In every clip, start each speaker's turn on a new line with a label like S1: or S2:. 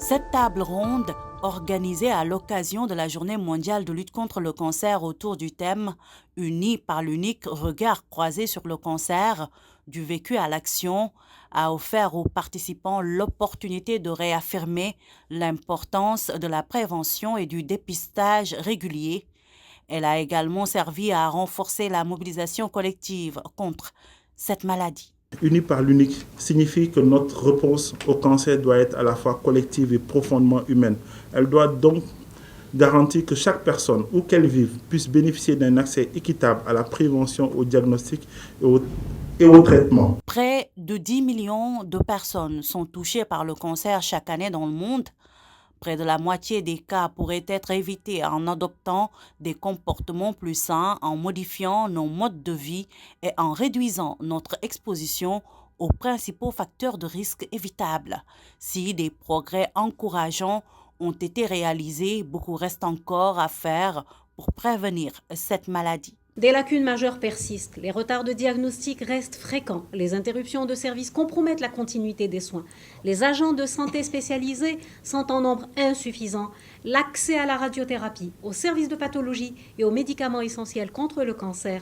S1: Cette table ronde, organisée à l'occasion de la Journée mondiale de lutte contre le cancer autour du thème « Unis par l'unique regard croisé sur le cancer, du vécu à l'action », a offert aux participants l'opportunité de réaffirmer l'importance de la prévention et du dépistage régulier. Elle a également servi à renforcer la mobilisation collective contre cette maladie.
S2: Unis par l'unique signifie que notre réponse au cancer doit être à la fois collective et profondément humaine. Elle doit donc garantir que chaque personne, où qu'elle vive, puisse bénéficier d'un accès équitable à la prévention, au diagnostic et au traitement.
S1: Près de 10 millions de personnes sont touchées par le cancer chaque année dans le monde. Près de la moitié des cas pourraient être évités en adoptant des comportements plus sains, en modifiant nos modes de vie et en réduisant notre exposition aux principaux facteurs de risque évitables. Si des progrès encourageants ont été réalisés, beaucoup reste encore à faire pour prévenir cette maladie.
S3: Des lacunes majeures persistent, les retards de diagnostic restent fréquents, les interruptions de services compromettent la continuité des soins, les agents de santé spécialisés sont en nombre insuffisant, l'accès à la radiothérapie, aux services de pathologie et aux médicaments essentiels contre le cancer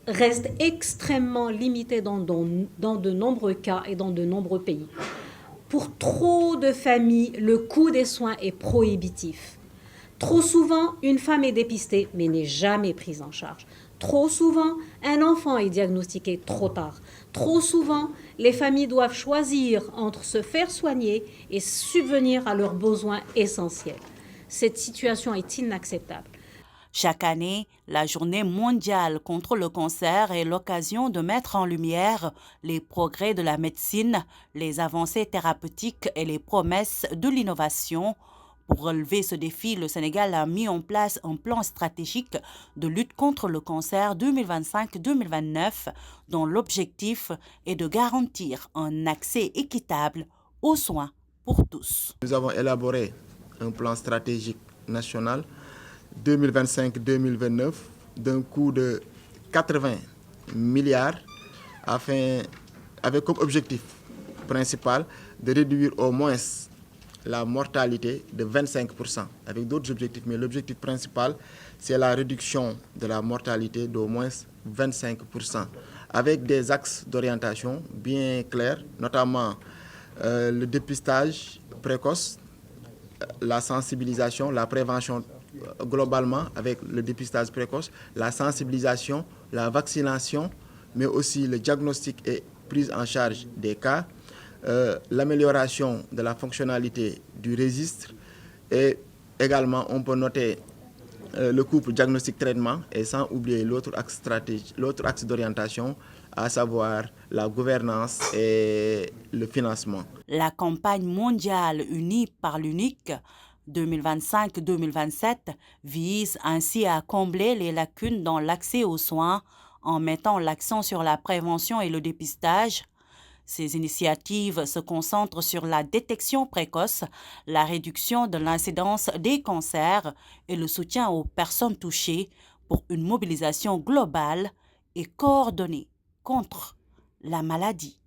S3: reste extrêmement limité dans de nombreux cas et dans de nombreux pays. Pour trop de familles, le coût des soins est prohibitif. Trop souvent, une femme est dépistée mais n'est jamais prise en charge. Trop souvent, un enfant est diagnostiqué trop tard. Trop souvent, les familles doivent choisir entre se faire soigner et subvenir à leurs besoins essentiels. Cette situation est inacceptable.
S1: Chaque année, la Journée mondiale contre le cancer est l'occasion de mettre en lumière les progrès de la médecine, les avancées thérapeutiques et les promesses de l'innovation. Pour relever ce défi, le Sénégal a mis en place un plan stratégique de lutte contre le cancer 2025-2029 dont l'objectif est de garantir un accès équitable aux soins pour tous.
S4: Nous avons élaboré un plan stratégique national 2025-2029 d'un coût de 80 milliards avec comme objectif principal de réduire au moins la mortalité de 25%, avec d'autres objectifs, mais l'objectif principal, c'est la réduction de la mortalité d'au moins 25%, avec des axes d'orientation bien clairs, notamment le dépistage précoce, la sensibilisation, la prévention globalement avec le dépistage précoce, la sensibilisation, la vaccination, mais aussi le diagnostic et prise en charge des cas, l'amélioration de la fonctionnalité du registre et également on peut noter le couple diagnostic-traitement et sans oublier l'autre axe d'orientation, à savoir la gouvernance et le financement.
S1: La campagne mondiale Unis par l'unique 2025-2027 vise ainsi à combler les lacunes dans l'accès aux soins en mettant l'accent sur la prévention et le dépistage. Ces initiatives se concentrent sur la détection précoce, la réduction de l'incidence des cancers et le soutien aux personnes touchées pour une mobilisation globale et coordonnée contre la maladie.